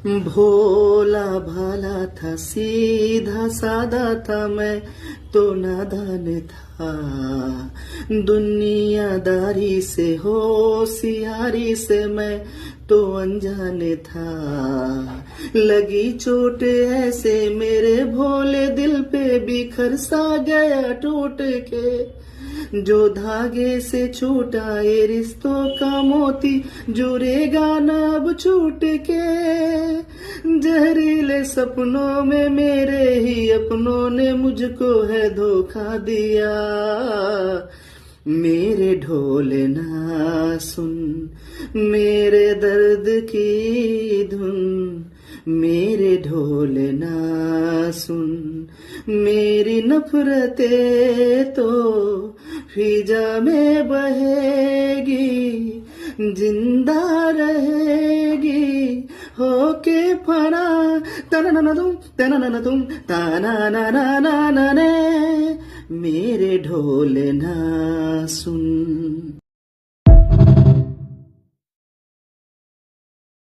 भोला भाला था, सीधा सादा था, मैं तो नादान था। दुनियादारी से, होशियारी से मैं तो अनजान था। लगी चोट ऐसे मेरे भोले दिल पे, बिखर सा गया टूट के। जो धागे से छूटा ये रिश्तों का मोती, जुड़ेगा ना अब छूट के। जहरीले सपनों में मेरे ही अपनों ने मुझको है धोखा दिया। मेरे ढोल ना सुन मेरे दर्द की धुन, मेरे ढोल ना सुन मेरी नफरतें तो फिजा में बहेगी, जिंदा रहेगी होके फना। तना तुम ताना ना ना ना ना ने, मेरे ढोल ना सुन।